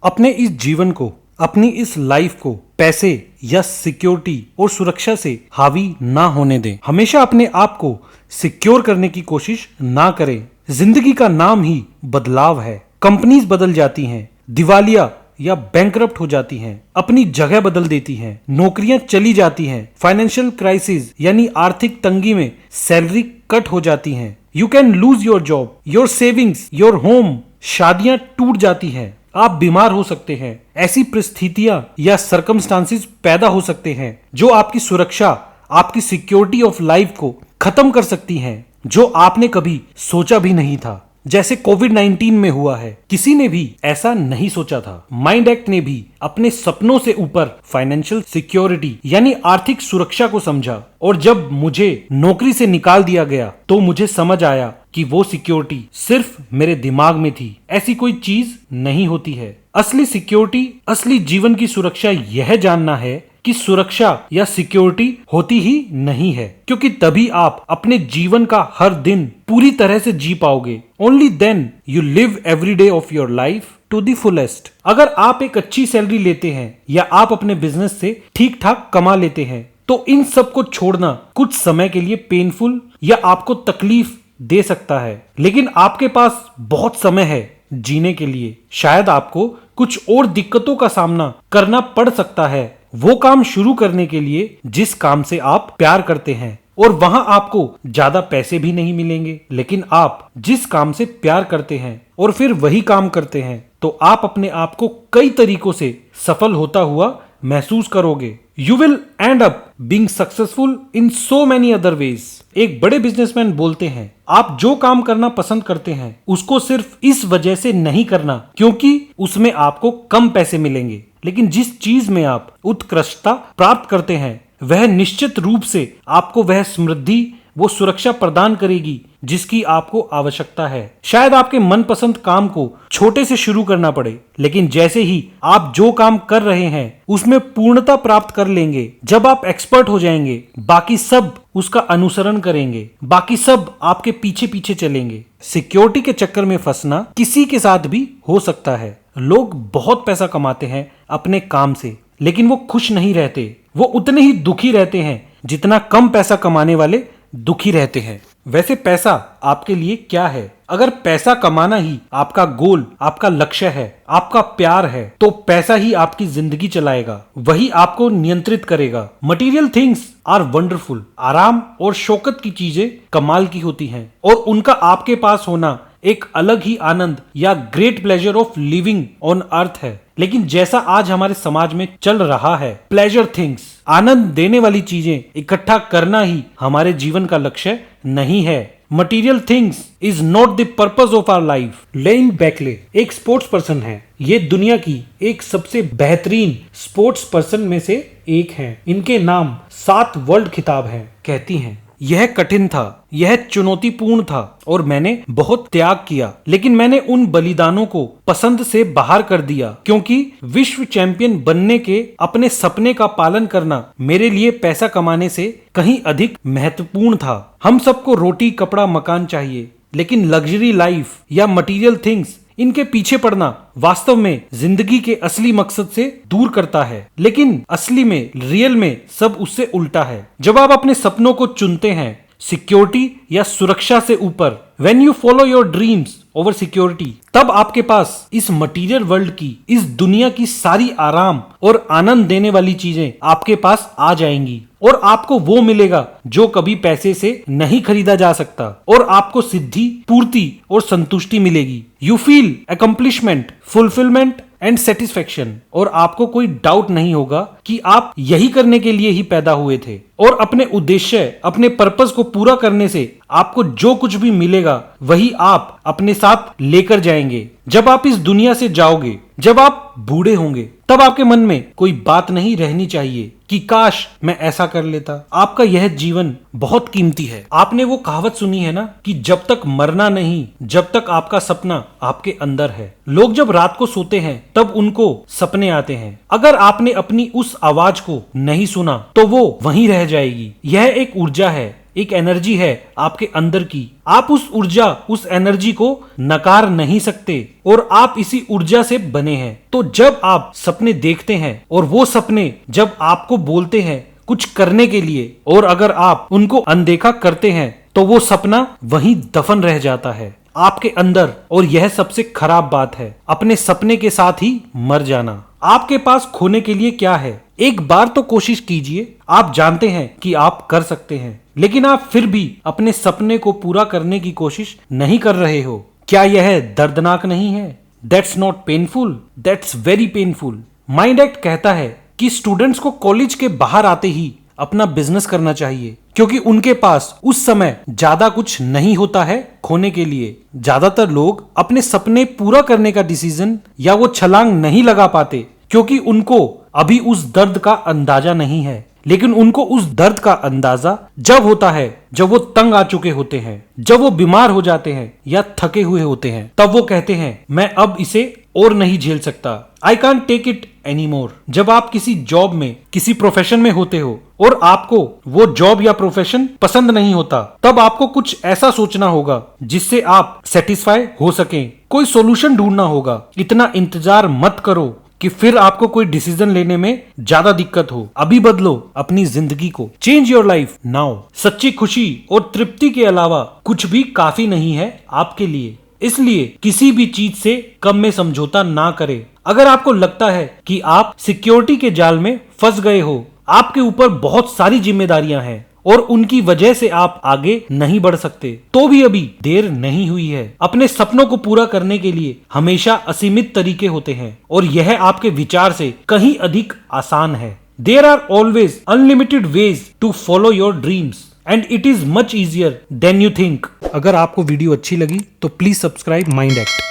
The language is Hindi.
अपने इस जीवन को, अपनी इस लाइफ को पैसे या सिक्योरिटी और सुरक्षा से हावी ना होने दें। हमेशा अपने आप को सिक्योर करने की कोशिश ना करें। जिंदगी का नाम ही बदलाव है। कंपनीज बदल जाती हैं, दिवालिया या बैंकरप्ट हो जाती हैं, अपनी जगह बदल देती हैं, नौकरियां चली जाती हैं, फाइनेंशियल क्राइसिस यानी आर्थिक तंगी में सैलरी कट हो जाती हैं, you can lose your job, your savings, your home, शादियां टूट जाती हैं, आप बीमार हो सकते हैं। ऐसी परिस्थितियां या सर्कमस्टांसिस पैदा हो सकते हैं जो आपकी सुरक्षा, आपकी सिक्योरिटी ऑफ लाइफ को खत्म कर सकती हैं, जो आपने कभी सोचा भी नहीं था। जैसे कोविड-19 में हुआ है, किसी ने भी ऐसा नहीं सोचा था। माइंड एक्ट ने भी अपने सपनों से ऊपर फाइनेंशियल सिक्योरिटी यानी आर्थिक सुरक्षा को समझा, और जब मुझे नौकरी से निकाल दिया गया तो मुझे समझ आया कि वो सिक्योरिटी सिर्फ मेरे दिमाग में थी। ऐसी कोई चीज नहीं होती है। असली सिक्योरिटी, असली जीवन की सुरक्षा यह जानना है कि सुरक्षा या सिक्योरिटी होती ही नहीं है, क्योंकि तभी आप अपने जीवन का हर दिन पूरी तरह से जी पाओगे। Only then you live every day of your life to the fullest. अगर आप एक अच्छी सैलरी लेते हैं या आप अपने बिजनेस से ठीक ठाक कमा लेते हैं, तो इन सब को छोड़ना कुछ समय के लिए पेनफुल या आपको तकलीफ दे सकता है, लेकिन आपके पास बहुत समय है जीने के लिए। शायद आपको कुछ और दिक्कतों का सामना करना पड़ सकता है वो काम शुरू करने के लिए जिस काम से आप प्यार करते हैं, और वहां आपको ज्यादा पैसे भी नहीं मिलेंगे। लेकिन आप जिस काम से प्यार करते हैं और फिर वही काम करते हैं, तो आप अपने आप को कई तरीकों से सफल होता हुआ महसूस करोगे। You will and up being successful in so many other ways. एक बड़े बिजनेसमैन बोलते हैं, आप जो काम करना पसंद करते हैं उसको सिर्फ इस वजह से नहीं करना क्योंकि उसमें आपको कम पैसे मिलेंगे, लेकिन जिस चीज में आप उत्कृष्टता प्राप्त करते हैं वह निश्चित रूप से आपको वह समृद्धि, वो सुरक्षा प्रदान करेगी जिसकी आपको आवश्यकता है। शायद आपके मनपसंद काम को छोटे से शुरू करना पड़े, लेकिन जैसे ही आप जो काम कर रहे हैं उसमें पूर्णता प्राप्त कर लेंगे, जब आप एक्सपर्ट हो जाएंगे, बाकी सब उसका अनुसरण करेंगे, बाकी सब आपके पीछे पीछे चलेंगे। सिक्योरिटी के चक्कर में फंसना किसी के साथ भी हो सकता है। लोग बहुत पैसा कमाते हैं अपने काम से, लेकिन वो खुश नहीं रहते। वो उतने ही दुखी रहते हैं जितना कम पैसा कमाने वाले दुखी रहते हैं। वैसे पैसा आपके लिए क्या है? अगर पैसा कमाना ही आपका गोल, आपका लक्ष्य है, आपका प्यार है, तो पैसा ही आपकी जिंदगी चलाएगा, वही आपको नियंत्रित करेगा। Material things are wonderful. आराम और शौकत की चीजें कमाल की होती हैं, और उनका आपके पास होना एक अलग ही आनंद या great pleasure of living on earth है। लेकिन जैसा आज हमारे समाज में चल रहा है, प्लेजर थिंग्स, आनंद देने वाली चीजें इकट्ठा करना ही हमारे जीवन का लक्ष्य नहीं है। Material things is not the purpose of our life. Len Beckley एक स्पोर्ट्स पर्सन है। ये दुनिया की एक सबसे बेहतरीन स्पोर्ट्स पर्सन में से एक हैं। इनके नाम 7 वर्ल्ड खिताब हैं। कहती हैं, यह कठिन था, यह चुनौतीपूर्ण था और मैंने बहुत त्याग किया, लेकिन मैंने उन बलिदानों को पसंद से बाहर कर दिया, क्योंकि विश्व चैंपियन बनने के अपने सपने का पालन करना मेरे लिए पैसा कमाने से कहीं अधिक महत्वपूर्ण था। हम सबको रोटी, कपड़ा, मकान चाहिए, लेकिन लग्जरी लाइफ या मटेरियल थिंग्स, इनके पीछे पड़ना वास्तव में जिंदगी के असली मकसद से दूर करता है। लेकिन असली में, रियल में सब उससे उल्टा है। जब आप अपने सपनों को चुनते हैं सिक्योरिटी या सुरक्षा से ऊपर, when you follow your dreams over security, तब आपके पास इस मटीरियल वर्ल्ड की, इस दुनिया की सारी आराम और आनंद देने वाली चीजें आपके पास आ जाएंगी, और आपको वो मिलेगा जो कभी पैसे से नहीं खरीदा जा सकता, और आपको सिद्धि, पूर्ति और संतुष्टि मिलेगी। You feel accomplishment, fulfilment and satisfaction, और आपको कोई डाउट नहीं होगा कि आप यही करने के लिए ही पैदा हुए थे, और अपने उद्देश्य, अपने पर्पस को पूरा करने से आपको जो कुछ भी मिलेगा वही आप अपने साथ लेकर जाएंगे। जब आप इस दुनिया से जाओगे, जब आप बूढ़े होंगे, तब आपके मन में कोई बात नहीं रहनी चाहिए कि काश मैं ऐसा कर लेता। आपका यह जीवन बहुत कीमती है। आपने वो कहावत सुनी है ना कि जब तक मरना नहीं, जब तक आपका सपना आपके अंदर है। लोग जब रात को सोते हैं तब उनको सपने आते हैं। अगर आपने अपनी उस आवाज को नहीं सुना तो वो वहीं रह जाएगी। यह एक ऊर्जा है एक एनर्जी है आपके अंदर की। आप उस ऊर्जा, उस एनर्जी को नकार नहीं सकते और आप इसी ऊर्जा से बने हैं। तो जब आप सपने देखते हैं और वो सपने जब आपको बोलते हैं कुछ करने के लिए, और अगर आप उनको अनदेखा करते हैं तो वो सपना वहीं दफन रह जाता है आपके अंदर। और यह सबसे खराब बात है, अपने सपने के साथ ही मर जाना। आपके पास खोने के लिए क्या है? एक बार तो कोशिश कीजिए। आप जानते हैं कि आप कर सकते हैं, लेकिन आप फिर भी अपने सपने को पूरा करने की कोशिश नहीं कर रहे हो। क्या यह दर्दनाक नहीं है? That's not painful, that's very painful. Mind act कहता है कि स्टूडेंट्स को कॉलेज के बाहर आते ही अपना बिजनेस करना चाहिए, क्योंकि उनके पास उस समय ज्यादा कुछ नहीं होता है खोने के लिए। ज्यादातर लोग अपने सपने पूरा करने का डिसीजन या वो छलांग नहीं लगा पाते क्योंकि उनको अभी उस दर्द का अंदाजा नहीं है। लेकिन उनको उस दर्द का अंदाजा जब होता है जब वो तंग आ चुके होते हैं, जब वो बीमार हो जाते हैं या थके हुए होते हैं। तब वो कहते हैं मैं अब इसे और नहीं झेल सकता, I can't take it any more. जब आप किसी जॉब में, किसी प्रोफेशन में होते हो और आपको वो जॉब या प्रोफेशन पसंद नहीं होता, तब आपको कुछ ऐसा सोचना होगा जिससे आप सेटिस्फाई हो सकें। कोई सोल्यूशन ढूंढना होगा। इतना इंतजार मत करो कि फिर आपको कोई डिसीजन लेने में ज्यादा दिक्कत हो। अभी बदलो अपनी जिंदगी को। Change your life now. सच्ची खुशी और तृप्ति के अलावा कुछ भी काफी नहीं है आपके लिए, इसलिए किसी भी चीज से कम में समझौता ना करें। अगर आपको लगता है कि आप सिक्योरिटी के जाल में फंस गए हो, आपके ऊपर बहुत सारी जिम्मेदारियां हैं और उनकी वजह से आप आगे नहीं बढ़ सकते, तो भी अभी देर नहीं हुई है। अपने सपनों को पूरा करने के लिए हमेशा असीमित तरीके होते हैं और यह आपके विचार से कहीं अधिक आसान है। There are always unlimited ways to follow your dreams and it is much easier than you think. अगर आपको वीडियो अच्छी लगी तो प्लीज सब्सक्राइब माइंड एक्ट।